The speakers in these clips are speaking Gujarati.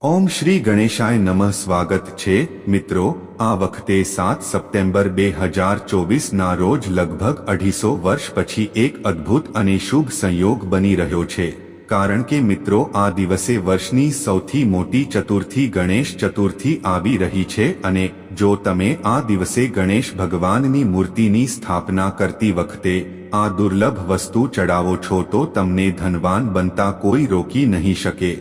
ઓમ શ્રી ગણેશાય નમઃ. સ્વાગત છે મિત્રો. આ વખતે 7 સપ્ટેમ્બર 2024ના રોજ લગભગ 250 વર્ષ પછી એક અદ્ભુત અને શુભ સંયોગ બની રહ્યો છે. કારણ કે મિત્રો આ દિવસે વર્ષની સૌથી મોટી ચતુર્થી ગણેશ ચતુર્થી આવી રહી છે અને જો તમે આ દિવસે ગણેશ ભગવાનની મૂર્તિની સ્થાપના કરતી વખતે આ દુર્લભ વસ્તુ ચડાવો છો તો તમને ધનવાન બનતા કોઈ રોકી નહીં શકે.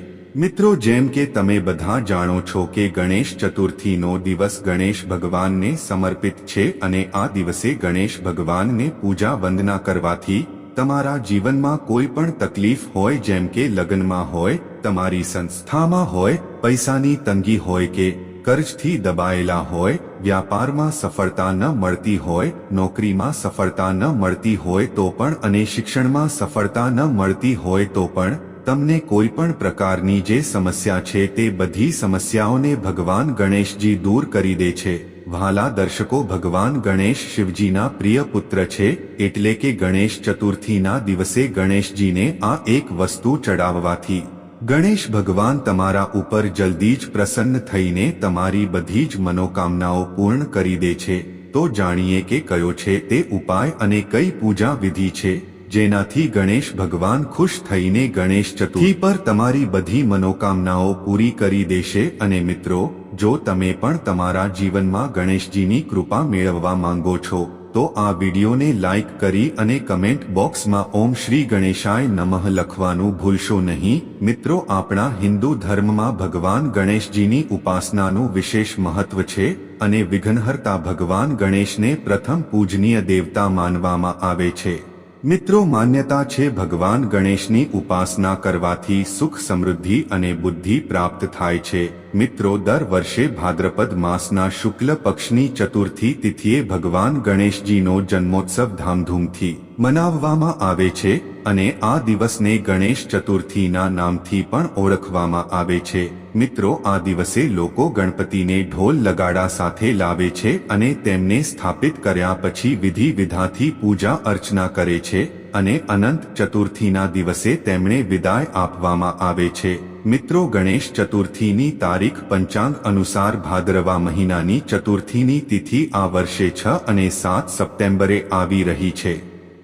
મિત્રો, જેમ કે તમે બધા જાણો છો કે ગણેશ ચતુર્થીનો દિવસ ગણેશ ભગવાનને સમર્પિત છે અને આ દિવસે ગણેશ ભગવાનને પૂજા વંદના કરવાથી તમારા જીવનમાં કોઈ પણ તકલીફ હોય, જેમ કે લગ્નમાં હોય, તમારી સંસ્થામાં હોય, પૈસાની તંગી હોય કે કર્જથી દબાયેલા હોય, વ્યાપારમાં સફળતા ન મળતી હોય, નોકરીમાં સફળતા ન મળતી હોય તો પણ અને શિક્ષણમાં સફળતા ન મળતી હોય તો પણ તમને કોઈ પણ પ્રકારની જે સમસ્યા છે તે બધી સમસ્યાઓને ભગવાન ગણેશજી દૂર કરી દે છે. વહાલા દર્શકો, ભગવાન ગણેશ શિવજીના પ્રિય પુત્ર છે, એટલે કે ગણેશ ચતુર્થીના દિવસે ગણેશજીને આ એક વસ્તુ ચડાવવાથી ગણેશ ભગવાન તમારા ઉપર જલ્દી જ પ્રસન્ન થઈને તમારી બધી જ મનોકામનાઓ પૂર્ણ કરી દે છે. તો જાણીએ કે કયો છે તે ઉપાય અને કઈ પૂજા વિધિ છે જેનાથી ગણેશ ભગવાન ખુશ થઈને ગણેશ ચતુર્થી પર તમારી બધી મનોકામનાઓ પૂરી કરી દેશે. અને મિત્રો, જો તમે પણ તમારા જીવનમાં ગણેશજીની કૃપા મેળવવા માંગો છો તો આ વિડીયોને લાઈક કરી અને કમેન્ટ બોક્સમાં ઓમ શ્રી ગણેશાય નમઃ લખવાનું ભૂલશો નહીં. મિત્રો, આપણા હિન્દુ ધર્મમાં ભગવાન ગણેશજીની ઉપાસનાનું વિશેષ મહત્વ છે અને વિઘ્નહર્તા ભગવાન ગણેશને પ્રથમ પૂજનીય દેવતા માનવામાં આવે છે. મિત્રો, માન્યતા છે ભગવાન ગણેશની ઉપાસના કરવાથી સુખ, સમૃદ્ધિ અને બુદ્ધિ પ્રાપ્ત થાય છે. મિત્રો, દર વર્ષે ભાદ્રપદ માસના શુક્લ પક્ષની ચતુર્થી તિથિએ ભગવાન ગણેશજીનો જન્મોત્સવ ધામધૂમથી મનાવવામાં આવે છે અને આ દિવસને ગણેશ ચતુર્થીના નામથી પણ ઓળખવામાં આવે છે. મિત્રો, આ દિવસે લોકો ગણપતિને ઢોલ લગાડા સાથે લાવે છે અને તેમને સ્થાપિત કર્યા પછી વિધિ વિધાથી પૂજા અર્ચના કરે છે અને અનંત ચતુર્થીના દિવસે તેમને વિદાય આપવામાં આવે છે. મિત્રો, ગણેશ ચતુર્થીની તારીખ પંચાંગ અનુસાર ભાદરવા મહિનાની ચતુર્થીની તિથિ આ વર્ષે 6 અને 7 સપ્ટેમ્બરે આવી રહી છે.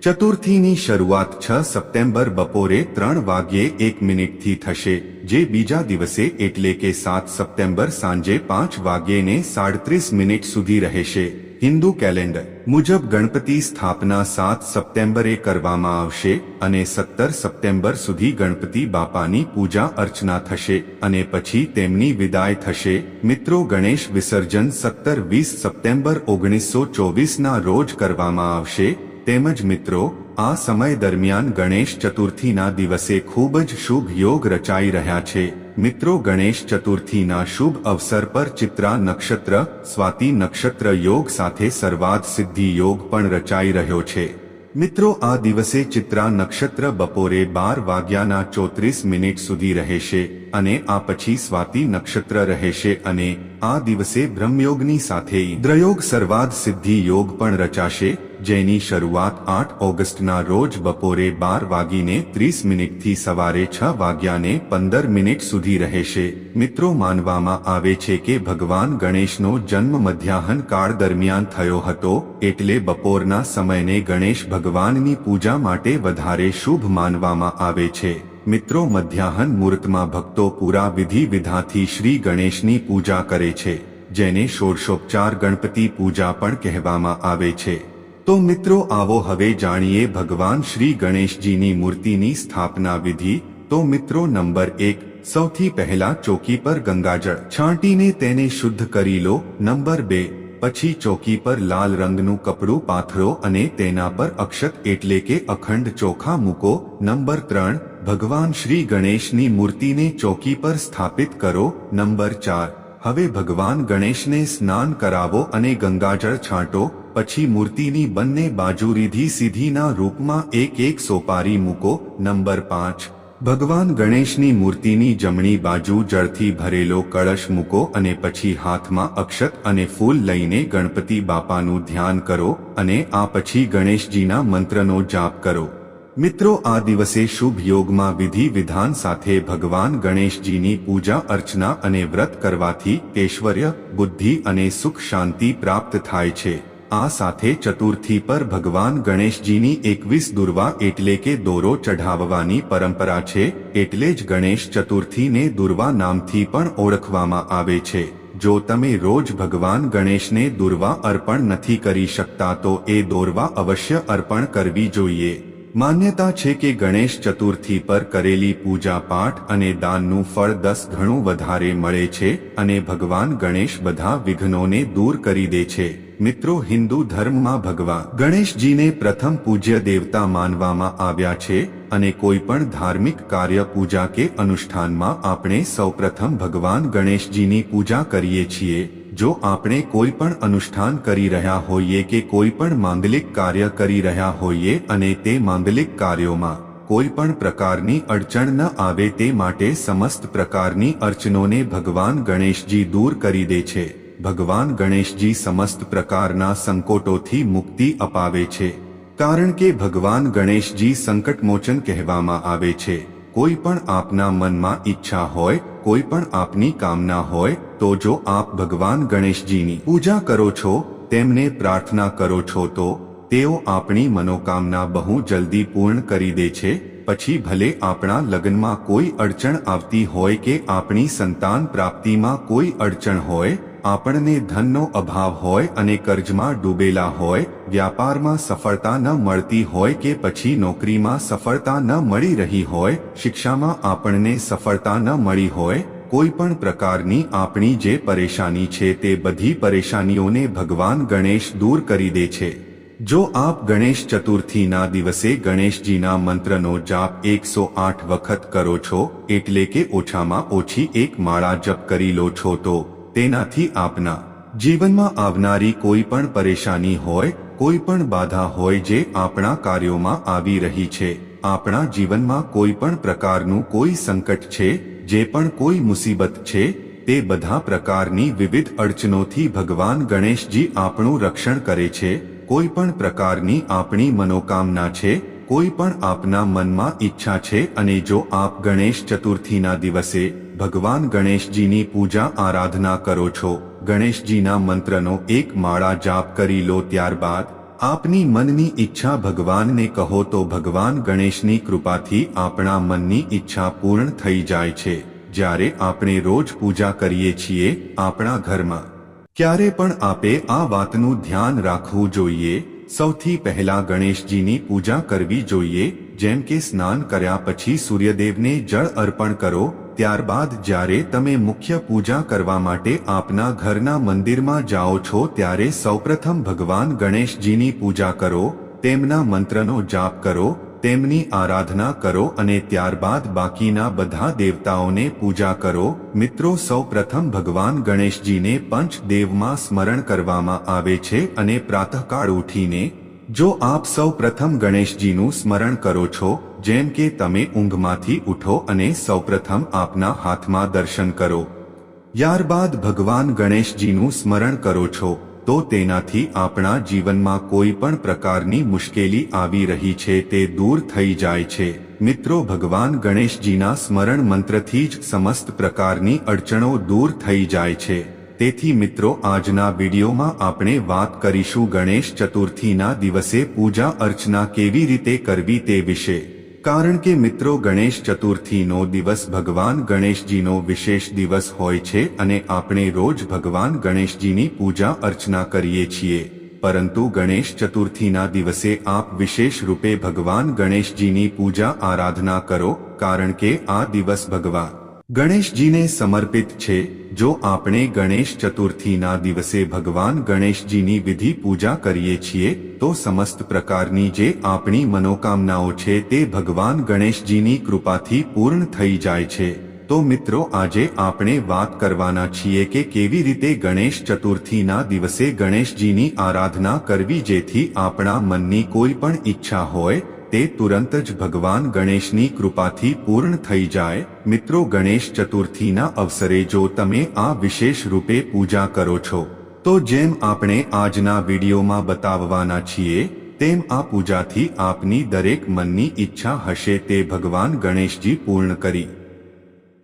ચતુર્થીની શરૂઆત 6 સપ્ટેમ્બર બપોરે 3:01 થશે, જે બીજા દિવસે એટલે કે 7 સપ્ટેમ્બર સાંજે 5:37 સુધી રહેશે. હિન્દુ કેલેન્ડર મુજબ ગણપતિ સ્થાપના 7 સપ્ટેમ્બરે કરવામાં આવશે અને 17 સપ્ટેમ્બર સુધી ગણપતિ બાપાની પૂજા અર્ચના થશે અને પછી તેમની વિદાય થશે. મિત્રો, ગણેશ વિસર્જન 17-20 સપ્ટેમ્બર 1924ના રોજ કરવામાં આવશે. તેમજ મિત્રો, આ સમય દરમિયાન ગણેશ ચતુર્થીના દિવસે ખૂબ જ શુભ યોગ રચાઈ રહ્યા છે. મિત્રો, ગણેશ ચતુર્થીના શુભ અવસર પર ચિત્રા નક્ષત્ર, સ્વાતિ નક્ષત્ર યોગ સાથે સર્વાર્થ સિદ્ધિ યોગ પણ રચાઈ રહ્યો છે. મિત્રો, આ દિવસે ચિત્રા નક્ષત્ર બપોરે 12:34 સુધી રહેશે અને આ પછી સ્વાતિ નક્ષત્ર રહેશે અને આ દિવસે બ્રહ્મયોગની સાથે ઇન્દ્રયોગ સર્વાર્થ સિદ્ધિ યોગ પણ રચાશે, જેની શરૂઆત 8 ઓગસ્ટના રોજ બપોરે 12:30 થી સવારે 6:15 સુધી રહેશે. મિત્રો, માનવામાં આવે છે કે ભગવાન ગણેશનો જન્મ મધ્યાહન કાળ દરમિયાન થયો હતો, એટલે બપોરના સમયને ગણેશ ભગવાનની પૂજા માટે વધારે શુભ માનવામાં આવે છે. મિત્રો, મધ્યાહન મુહૂર્તમાં ભક્તો પૂરા વિધિ વિધાથી શ્રી ગણેશની પૂજા કરે છે, જેને ષોડશોપચાર ગણપતિ પૂજા પણ કહેવામાં આવે છે. તો મિત્રો, આવો હવે જાણીએ ભગવાન શ્રી ગણેશજીની મૂર્તિની સ્થાપના વિધિ. તો મિત્રો, નંબર 1, સૌથી પહેલા ચોકી પર ગંગાજળ છાંટીને તેને શુદ્ધ કરી લો. નંબર 2, પછી ચોકી પર લાલ રંગનું કપડું પાથરો અને તેના પર અક્ષત એટલે કે અખંડ ચોખા મૂકો. નંબર 3, ભગવાન શ્રી ગણેશની મૂર્તિને ચોકી પર સ્થાપિત કરો. નંબર 4, હવે ભગવાન ગણેશને સ્નાન કરાવો અને ગંગાજળ છાંટો. પછી મૂર્તિની બંને બાજુ રીધી સીધીના રૂપમાં એક સોપારી મૂકો. નંબર 5, ભગવાન ગણેશની મૂર્તિની જમણી બાજુ જળથી ભરેલો કળશ મૂકો અને પછી હાથમાં અક્ષત અને ફૂલ લઈને ગણપતિ બાપાનું ધ્યાન કરો અને આ પછી ગણેશજીના મંત્રનો જાપ કરો. મિત્રો, આ દિવસે શુભ યોગમાં વિધિ વિધાન સાથે ભગવાન ગણેશજીની પૂજા અર્ચના અને વ્રત કરવાથી ઐશ્વર્ય, બુદ્ધિ અને સુખ શાંતિ પ્રાપ્ત થાય છે. આ સાથે ચતુર્થી પર ભગવાન ગણેશજીની 21 દુર્વા એટલે કે દોરો ચઢાવવાની પરંપરા છે. એટલે જ ગણેશ ચતુર્થીને દુર્વા નામથી પણ ઓળખવામાં આવે છે. જો તમે રોજ ભગવાન ગણેશને દુર્વા અર્પણ નથી કરી શકતા તો એ દોરવા અવશ્ય અર્પણ કરવી જોઈએ. માન્યતા છે કે ગણેશ ચતુર્થી પર કરેલી પૂજા પાઠ અને દાનનું ફળ 10 ગણું વધારે મળે છે અને ભગવાન ગણેશ બધા વિઘ્નોને દૂર કરી દે છે. મિત્રો, હિન્દુ ધર્મમાં ભગવાન ગણેશજીને પ્રથમ પૂજ્ય દેવતા માનવામાં આવ્યા છે અને કોઈ પણ ધાર્મિક કાર્ય, પૂજા કે અનુષ્ઠાનમાં આપણે સૌપ્રથમ ભગવાન ગણેશજીની પૂજા કરીએ છીએ. જો આપણે કોઈ પણ અનુષ્ઠાન કરી રહ્યા હોઈએ કે કોઈ પણ માંગલિક કાર્ય કરી રહ્યા હોઈએ અને તે માંગલિક કાર્યોમાં કોઈ પણ પ્રકારની અડચણ ન આવે તે માટે સમસ્ત પ્રકારની અડચણોને ભગવાન ગણેશજી દૂર કરી દે છે. ભગવાન ગણેશજી સમસ્ત પ્રકારના સંકટોથી મુક્તિ અપાવે છે, કારણ કે ભગવાન ગણેશજી સંકટમોચન કહેવામાં આવે છે. કોઈ પણ આપના મનમાં ઈચ્છા હોય, કોઈ પણ આપની કામના હોય તો જો આપ ભગવાન ગણેશજીની પૂજા કરો છો, તેમને પ્રાર્થના કરો છો તો તેઓ આપણી મનોકામના બહુ જલ્દી પૂર્ણ કરી દે છે. પછી ભલે આપણા લગ્નમાં કોઈ અડચણ આવતી હોય કે આપણી સંતાન પ્રાપ્તિમાં કોઈ અડચણ હોય, આપણને ધનનો અભાવ હોય અને કર્જમાં ડૂબેલા હોય, વ્યાપારમાં સફળતા ન મળતી હોય કે પછી નોકરીમાં સફળતા ન મળી રહી હોય, શિક્ષામાં આપણને સફળતા ન મળી હોય, કોઈ પણ પ્રકારની આપણી જે પરેશાની છે તે બધી પરેશાનીઓને ભગવાન ગણેશ દૂર કરી દે છે. જો આપ ગણેશ ચતુર્થીના દિવસે ગણેશજીના મંત્રનો જાપ 108 વખત કરો છો, એટલે કે ઓછામાં ઓછી 1 માળા જપ કરી લો છો, તો તેનાથી આપના જીવનમાં આવનારી કોઈ પણ પરેશાની હોય, કોઈ પણ બાધા હોય જે આપણા કાર્યોમાં આવી રહી છે, આપણા જીવનમાં કોઈ પણ પ્રકારનું કોઈ સંકટ છે, જે પણ કોઈ મુસીબત છે, તે બધા પ્રકારની વિવિધ અડચણોથી ભગવાન ગણેશજી આપણું રક્ષણ કરે છે. કોઈ પણ પ્રકારની આપણી મનોકામના છે, કોઈ પણ આપના મનમાં ઈચ્છા છે અને જો આપ ગણેશ ચતુર્થીના દિવસે ભગવાન ગણેશજીની પૂજા આરાધના કરો છો, ગણેશજીના મંત્રનો 1 માળા જાપ કરી લો, ત્યારબાદ આપની મનની ઈચ્છા ભગવાનને કહો તો ભગવાન ગણેશની કૃપાથી આપણા મનની ઈચ્છા પૂર્ણ થઈ જાય છે. જ્યારે આપણે રોજ પૂજા કરીએ છીએ આપણા ઘરમાં, ક્યારે પણ આપે આ વાતનું ધ્યાન રાખવું જોઈએ. સૌથી પહેલા ગણેશજીની પૂજા કરવી જોઈએ, જેમ કે સ્નાન કર્યા પછી સૂર્યદેવને જળ અર્પણ કરો. ત્યારબાદ જ્યારે તમે મુખ્ય પૂજા કરવા માટે આપના ઘરના મંદિરમાં જાઓ છો ત્યારે સૌપ્રથમ ભગવાન ગણેશજીની પૂજા કરો, તેમના મંત્રનો જાપ કરો, તેમની આરાધના કરો અને ત્યારબાદ બાકીના બધા દેવતાઓને પૂજા કરો. મિત્રો, સૌપ્રથમ ભગવાન ગણેશજીને પંચદેવમાં સ્મરણ કરવામાં આવે છે અને પ્રાતઃકાળ ઉઠીને જો આપ સૌપ્રથમ ગણેશજીનું સ્મરણ કરો છો, જેમ કે તમે ઊંઘમાંથી ઉઠો અને સૌપ્રથમ આપના હાથમાં દર્શન કરો, ત્યારબાદ ભગવાન ગણેશજીનું સ્મરણ કરો છો, તો તેનાથી આપણા જીવનમાં કોઈ પણ પ્રકારની મુશ્કેલી આવી રહી છે તે દૂર થઈ જાય છે. મિત્રો, ભગવાન ગણેશજીના સ્મરણ મંત્રથી જ સમસ્ત પ્રકારની અડચણો દૂર થઈ જાય છે. તેથી મિત્રો, આજના વિડીયોમાં આપણે વાત કરીશું ગણેશ ચતુર્થીના દિવસે પૂજા અર્ચના કેવી રીતે કરવી તે વિશે. કારણ કે મિત્રો, ગણેશ ચતુર્થીનો દિવસ ભગવાન ગણેશજીનો વિશેષ દિવસ હોય છે અને આપણે રોજ ભગવાન ગણેશજીની પૂજા અર્ચના કરીએ છીએ. પરંતુ ગણેશ ચતુર્થીના દિવસે આપ વિશેષ રૂપે ભગવાન ગણેશજીની પૂજા આરાધના કરો, કારણ કે આ દિવસ ભગવાન ગણેશજીને સમર્પિત છે. જો આપણે ગણેશ ચતુર્થીના દિવસે ભગવાન ગણેશજીની વિધિ પૂજા કરીએ છીએ તો સમસ્ત પ્રકારની જે આપણી મનોકામનાઓ છે તે ભગવાન ગણેશજીની કૃપાથી પૂર્ણ થઈ જાય છે. તો મિત્રો, આજે આપણે વાત કરવાના છીએ કે કેવી રીતે ગણેશ ચતુર્થીના દિવસે ગણેશજીની આરાધના કરવી જેથી આપણા મનની કોઈ પણ ઈચ્છા હોય તે તુરંત જ ભગવાન ગણેશની કૃપાથી પૂર્ણ થઈ જાય. મિત્રો, ગણેશ ચતુર્થીના અવસરે જો તમે આ વિશેષ રૂપે પૂજા કરો છો તો જેમ આપણે આજના વિડીયોમાં બતાવવાના છીએ તેમ આ પૂજાથી આપની દરેક મનની ઈચ્છા હશે તે ભગવાન ગણેશજી પૂર્ણ કરી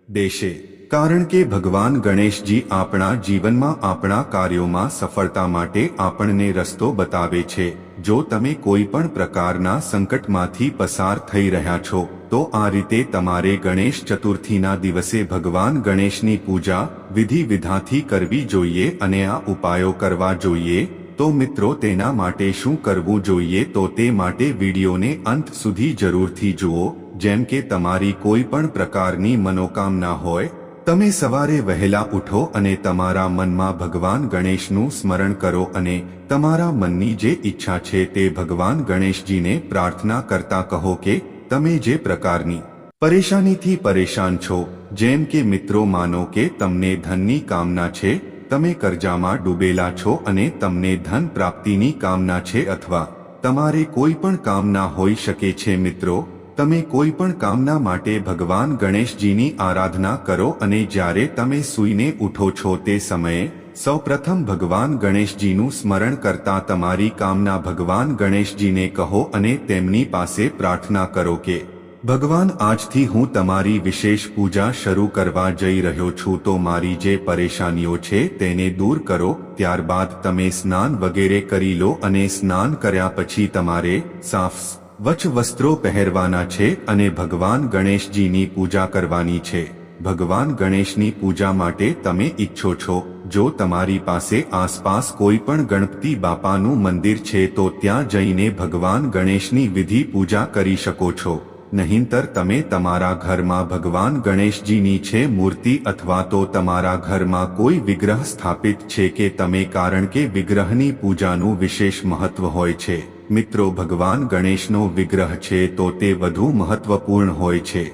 દેશે, કારણ કે ભગવાન ગણેશજી આપણા જીવનમાં આપણા કાર્યોમાં સફળતા માટે આપણને રસ્તો બતાવે છે. જો તમે કોઈ પણ પ્રકારના સંકટમાંથી પસાર થઈ રહ્યા છો તો આ રીતે તમારે ગણેશ ચતુર્થીના દિવસે ભગવાન ગણેશની પૂજા વિધિ વિધાનથી કરવી જોઈએ અને આ ઉપાયો કરવા જોઈએ. તો મિત્રો, તેના માટે શું કરવું જોઈએ તો તે માટે વિડીયોને અંત સુધી જરૂરથી જુઓ. જેમ કે તમારી કોઈ પણ પ્રકારની મનોકામના હોય, તમે સવારે વહેલા ઉઠો અને તમારા મનમાં ભગવાન ગણેશનું સ્મરણ કરો અને તમારા મનની જે ઈચ્છા છે તે ભગવાન ગણેશજીને પ્રાર્થના કરતા કહો કે તમે જે પ્રકારની પરેશાનીથી પરેશાન છો, જેમ કે મિત્રો માનો કે તમને ધનની કામના છે, તમે કરજામાં ડૂબેલા છો અને તમને ધન પ્રાપ્તિની કામના છે, અથવા તમારે કોઈ પણ કામના હોઈ શકે છે. મિત્રો, તમે કોઈ પણ કામના માટે ભગવાન ગણેશજીની આરાધના કરો અને જ્યારે તમે સૂઈને ઉઠો છો તે સમયે સૌપ્રથમ ભગવાન ગણેશજીનું સ્મરણ કરતા તમારી કામના ભગવાન ગણેશજીને કહો અને તેમની પાસે પ્રાર્થના કરો કે ભગવાન, આજથી હું તમારી વિશેષ પૂજા શરૂ કરવા જઈ રહ્યો છું, તો મારી જે પરેશાનીઓ છે તેને દૂર કરો. ત્યારબાદ તમે સ્નાન વગેરે કરી લો અને સ્નાન કર્યા પછી તમારે સાફ સ્વચ્છ વસ્ત્રો પહેરવાના છે અને ભગવાન ગણેશજીની પૂજા કરવાની છે. ભગવાન ગણેશની પૂજા માટે તમે ઈચ્છો છો, જો તમારી પાસે આસપાસ કોઈ પણ ગણપતિ બાપાનું મંદિર છે તો ત્યાં જઈને ભગવાન ગણેશની વિધિ પૂજા કરી શકો છો. નહીંતર તમે તમારા ઘરમાં ભગવાન ગણેશજીની છે મૂર્તિ અથવા તો તમારા ઘરમાં કોઈ વિગ્રહ સ્થાપિત છે કે તમે, કારણ કે વિગ્રહની પૂજાનું વિશેષ મહત્વ હોય છે. મિત્રો, ભગવાન ગણેશનો વિગ્રહ છે તો તે વધુ મહત્વપૂર્ણ હોય છે.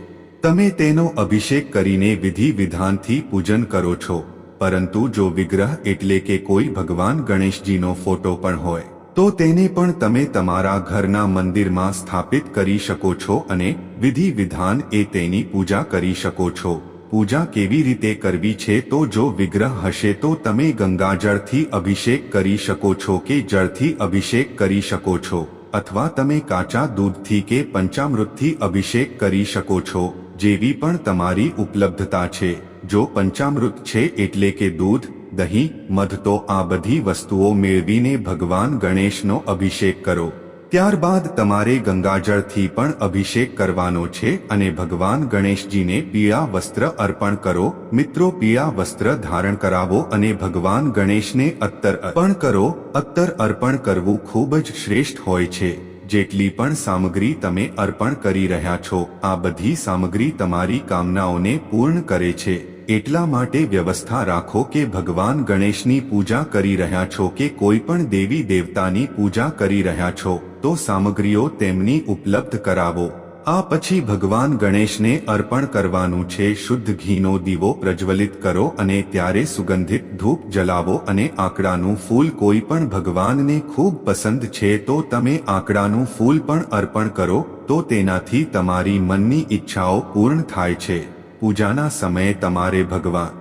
તમે તેનો અભિષેક કરીને વિધિ વિધાનથી પૂજન કરો છો, પરંતુ જો વિગ્રહ એટલે કે કોઈ ભગવાન ગણેશજીનો ફોટો પણ હોય તો તેને પણ તમે તમારા ઘરના મંદિરમાં સ્થાપિત કરી શકો છો અને વિધિ વિધાન એ તેની પૂજા કરી શકો છો. પૂજા કેવી રીતે કરવી છે તો જો વિગ્રહ હશે તો તમે ગંગાજળથી અભિષેક કરી શકો છો કે જળથી અભિષેક કરી શકો છો, અથવા તમે કાચા દૂધથી કે પંચામૃતથી અભિષેક કરી શકો છો, જેવી પણ તમારી ઉપલબ્ધતા છે. જો પંચામૃત છે એટલે કે દૂધ, દહીં, મધ, તો આ બધી વસ્તુઓ મેળવીને ભગવાન ગણેશનો અભિષેક કરો. ત્યારબાદ તમારે ગંગાજળથી પણ અભિષેક કરવાનો છે અને ભગવાન ગણેશજીને પીળા વસ્ત્ર અર્પણ કરો. મિત્રો, પીળા વસ્ત્ર ધારણ કરાવો અને ભગવાન ગણેશને અત્તર અર્પણ કરો. અત્તર અર્પણ કરવું ખૂબ જ શ્રેષ્ઠ હોય છે. જેટલી પણ સામગ્રી તમે અર્પણ કરી રહ્યા છો, આ બધી સામગ્રી તમારી કામનાઓને પૂર્ણ કરે છે. એટલા માટે વ્યવસ્થા રાખો કે ભગવાન ગણેશની પૂજા કરી રહ્યા છો કે કોઈ પણ દેવી દેવતાની પૂજા કરી રહ્યા છો તો સામગ્રીઓ તેમની ઉપલબ્ધ કરાવો. આ પછી ભગવાન ગણેશને અર્પણ કરવાનું છે શુદ્ધ ઘીનો દીવો પ્રજ્વલિત કરો અને ત્યારે સુગંધિત ધૂપ જલાવો અને આકડાનું ફૂલ, કોઈ પણ ભગવાનને ખૂબ પસંદ છે તો તમે આકડાનું ફૂલ પણ અર્પણ કરો તો તેનાથી તમારી મનની ઈચ્છાઓ પૂર્ણ થાય છે. પૂજાના સમયે તમારે ભગવાન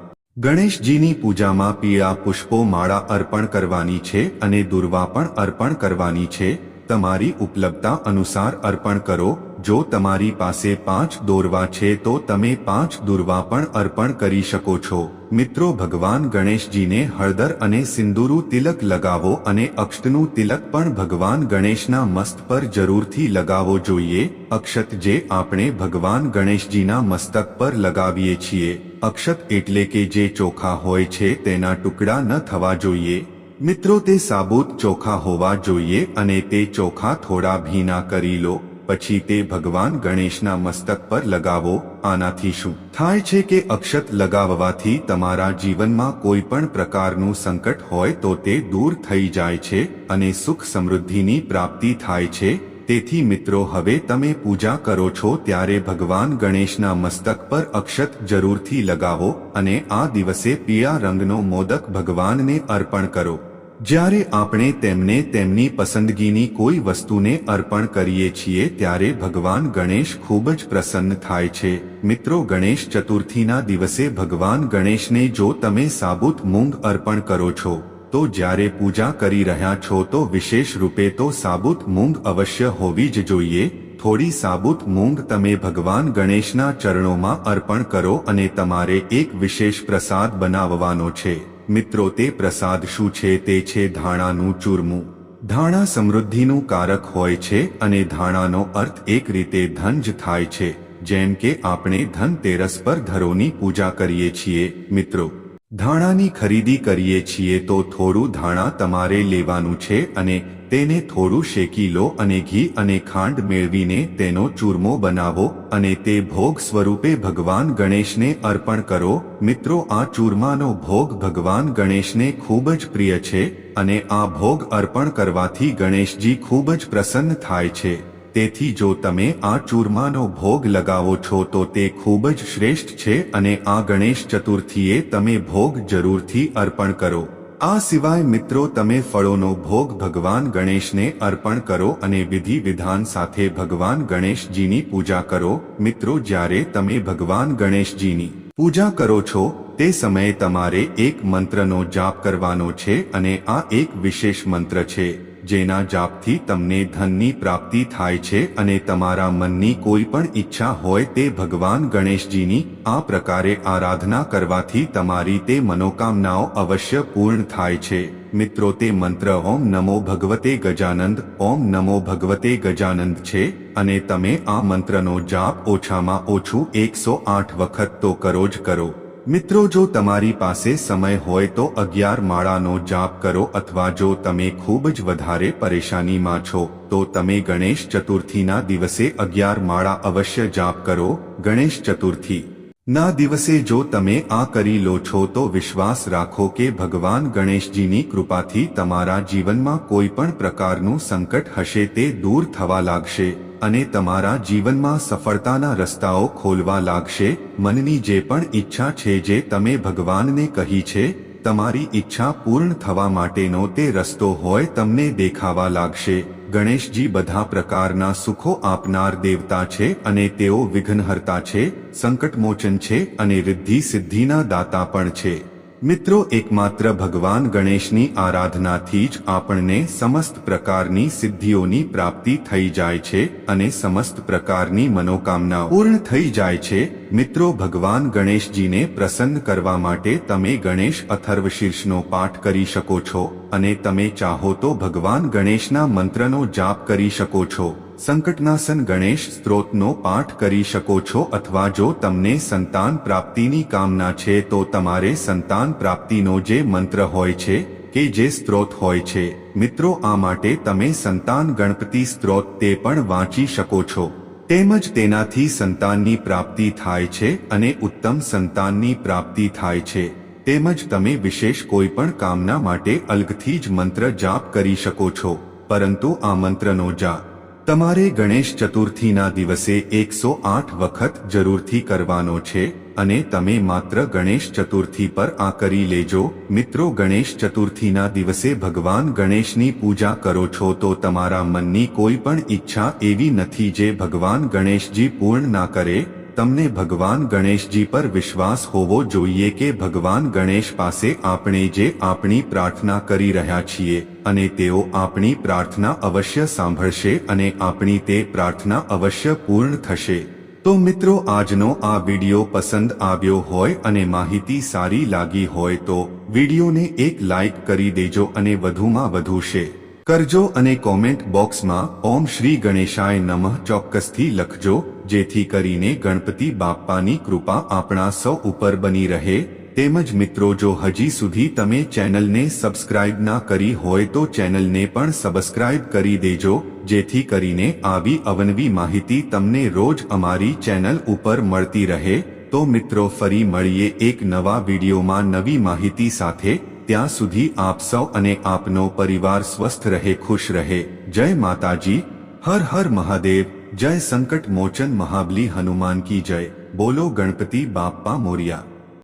ગણેશજીની પૂજામાં પીળા પુષ્પો માળા અર્પણ કરવાની છે અને દુર્વા પણ અર્પણ કરવાની છે. તમારી ઉપલબ્ધતા અનુસાર અર્પણ કરો. જો તમારી પાસે 5 દોરવા છે તો તમે 5 દુર્વા પણ અર્પણ કરી શકો છો. મિત્રો, ભગવાન ગણેશજીને હળદર અને સિંદૂરનું તિલક લગાવો અને અક્ષતનું તિલક પણ ભગવાન ગણેશના મસ્તક પર જરૂરથી લગાવવો જોઈએ. અક્ષત જે આપણે ભગવાન ગણેશજીના મસ્તક પર લગાવીએ છીએ, અક્ષત એટલે કે જે ચોખા હોય છે તેના ટુકડા ન થવા જોઈએ. મિત્રો, તે સાબુત ચોખા હોવા જોઈએ અને તે ચોખા થોડા ભીના કરી લો. પછી તે ભગવાન ગણેશના મસ્તક પર લગાવો. આનાથી શું થાય છે કે અક્ષત લગાવવાથી તમારા જીવનમાં કોઈ પણ પ્રકારનું સંકટ હોય તો તે દૂર થઈ જાય છે અને સુખ સમૃદ્ધિની પ્રાપ્તિ થાય છે. તેથી મિત્રો, હવે તમે પૂજા કરો છો ત્યારે ભગવાન ગણેશના મસ્તક પર અક્ષત જરૂરથી લગાવો અને આ દિવસે પીળા રંગનો મોદક ભગવાનને અર્પણ કરો. જ્યારે આપણે તેમને તેમની પસંદગીની કોઈ વસ્તુને અર્પણ કરીએ છીએ ત્યારે ભગવાન ગણેશ ખૂબ જ પ્રસન્ન થાય છે. મિત્રો, ગણેશ ચતુર્થીના દિવસે ભગવાન ગણેશને જો તમે સાબુત મૂંગ અર્પણ કરો છો તો જ્યારે પૂજા કરી રહ્યા છો તો વિશેષ રૂપે તો સાબુત મૂંગ અવશ્ય હોવી જ જોઈએ. થોડી સાબુત મૂંગ તમે ભગવાન ગણેશના ચરણોમાં અર્પણ કરો અને તમારે એક વિશેષ પ્રસાદ બનાવવાનો છે. મિત્રો, તે પ્રસાદ શું છે? તે છે ધાણાનું ચૂરમું. ધાણા સમૃદ્ધિનું કારક હોય છે અને ધાણાનો અર્થ એક રીતે ધન જ થાય છે. જેમ કે આપણે ધનતેરસ પર ધરોની પૂજા કરીએ છીએ. મિત્રો, ધાણાની ખરીદી કરીએ છીએ તો થોડું ધાણા તમારે લેવાનું છે અને તેને થોડું શેકી લો અને ઘી અને ખાંડ મેળવીને તેનો ચૂરમો બનાવો અને તે ભોગ સ્વરૂપે ભગવાન ગણેશને અર્પણ કરો. મિત્રો, આ ચૂરમાનો ભોગ ભગવાન ગણેશને ખૂબ જ પ્રિય છે અને આ ભોગ અર્પણ કરવાથી ગણેશજી ખૂબ જ પ્રસન્ન થાય છે. તેથી જો તમે આ ચૂરમાનો ભોગ લગાવો છો તો તે ખૂબ જ શ્રેષ્ઠ છે અને આ ગણેશ ચતુર્થીએ તમે ભોગ જરૂરથી અર્પણ કરો. આ સિવાય મિત્રો, તમે ફળોનો ભોગ ભગવાન ગણેશને અર્પણ કરો અને વિધિ વિધાન સાથે ભગવાન ગણેશજીની પૂજા કરો. મિત્રો, જ્યારે તમે ભગવાન ગણેશજીની પૂજા કરો છો તે સમયે તમારે એક મંત્રનો જાપ કરવાનો છે અને આ એક વિશેષ મંત્ર છે જેના જાપથી તમને ધનની પ્રાપ્તિ થાય છે અને તમારા મનની કોઈ પણ ઈચ્છા હોય તે ભગવાન ગણેશજીની આ પ્રકારે આરાધના કરવાથી તમારી તે મનોકામનાઓ અવશ્ય પૂર્ણ થાય છે. મિત્રો, તે મંત્ર ઓમ નમો ભગવતે ગજાનંદ, ઓમ નમો ભગવતે ગજાનંદ છે અને તમે આ મંત્રનો જાપ ઓછામાં ઓછું 108 વખત તો કરો જ કરો. મિત્રો, જો તમારી પાસે સમય હોય તો 11 માળાનો જાપ કરો અથવા જો તમે ખૂબ જ વધારે પરેશાનીમાં છો તો તમે ગણેશ ચતુર્થીના દિવસે 11 માળા અવશ્ય જાપ કરો. ગણેશ ચતુર્થી ના દિવસે જો તમે આ કરી લો છો તો વિશ્વાસ રાખો કે ભગવાન ગણેશજીની કૃપાથી તમારા જીવનમાં કોઈ પણ પ્રકારનું સંકટ હશે તે દૂર થવા લાગશે અને તમારા જીવનમાં સફળતાના રસ્તાઓ ખોલવા લાગશે. મનની જે પણ ઈચ્છા છે જે તમે ભગવાનને કહી છે, તમારી ઈચ્છા પૂર્ણ થવા માટેનો તે રસ્તો હોય તમને દેખાવા લાગશે. ગણેશજી બધા પ્રકારના સુખો આપનાર દેવતા છે અને તેઓ વિઘ્નહર્તા છે, સંકટમોચન છે અને રિદ્ધિ સિદ્ધિના દાતા પણ છે. મિત્રો, એકમાત્ર ભગવાન ગણેશની આરાધનાથી જ આપણને સમસ્ત પ્રકારની સિદ્ધિઓની પ્રાપ્તિ થઈ જાય છે અને સમસ્ત પ્રકારની મનોકામના પૂર્ણ થઈ જાય છે. મિત્રો, ભગવાન ગણેશજીને પ્રસન્ન કરવા માટે તમે ગણેશ અથર્વશીર્ષનો પાઠ કરી શકો છો અને તમે ચાહો તો ભગવાન ગણેશના મંત્રનો જાપ કરી શકો છો. સંકટનાશન ગણેશ સ્ત્રોતનો પાઠ કરી શકો છો અથવા જો તમને સંતાન પ્રાપ્તિની કામના છે તો તમારે સંતાન પ્રાપ્તિનો જે મંત્ર હોય છે કે જે સ્ત્રોત હોય છે, મિત્રો, આ માટે તમે સંતાન ગણપતિ સ્ત્રોત તે પણ વાંચી શકો છો. તેમજ તેનાથી સંતાનની પ્રાપ્તિ થાય છે અને ઉત્તમ સંતાનની પ્રાપ્તિ થાય છે. તેમજ તમે વિશેષ કોઈ પણ કામના માટે અલગથી જ મંત્ર જાપ કરી શકો છો. પરંતુ આ મંત્રનો જાપ તમારે ગણેશ ચતુર્થીના દિવસે 108 વખત જરૂરથી કરવાનો છે અને તમે માત્ર ગણેશ ચતુર્થી પર આ કરી લેજો. મિત્રો, ગણેશ ચતુર્થીના દિવસે ભગવાન ગણેશની પૂજા કરો છો તો તમારા મનની કોઈ પણ ઈચ્છા એવી નથી જે ભગવાન ગણેશજી પૂર્ણ ના કરે. તમને ભગવાન ગણેશજી પર વિશ્વાસ હોવો જોઈએ કે ભગવાન ગણેશ પાસે આપણે જે આપણી પ્રાર્થના કરી રહ્યા છીએ અને તેઓ આપણી પ્રાર્થના અવશ્ય સાંભળશે અને આપણી તે પ્રાર્થના અવશ્ય પૂર્ણ થશે. તો મિત્રો, આજનો આ વિડિયો પસંદ આવ્યો હોય અને માહિતી સારી લાગી હોય તો વિડિયોને એક લાઈક કરી દેજો અને વધુમાં વધુ શેર કરજો અને કોમેન્ટ બોક્સમાં ઓમ શ્રી ગણેશાય નમઃ ચોક્કસથી લખજો, જેથી કરીને ગણપતિ બાપ્પાની કૃપા આપણા સૌ ઉપર બની રહે. તેમજ મિત્રો, જો હજી સુધી તમે ચેનલને સબસ્ક્રાઇબ ના કરી હોય તો ચેનલને પણ સબસ્ક્રાઇબ કરી દેજો, જેથી કરીને આવી અવનવી માહિતી તમને રોજ અમારી ચેનલ ઉપર મળતી રહે. તો મિત્રો, ફરી મળીએ એક નવા વિડીયોમાં નવી માહિતી સાથે. ત્યાં સુધી આપ સૌ અને આપનો પરિવાર સ્વસ્થ રહે, ખુશ રહે. જય માતાજી, હર હર મહાદેવ, જય સંકટ મોચન મહાબલી હનુમાન કી જય. બોલો ગણપતિ બાપ્પા મોરિયા.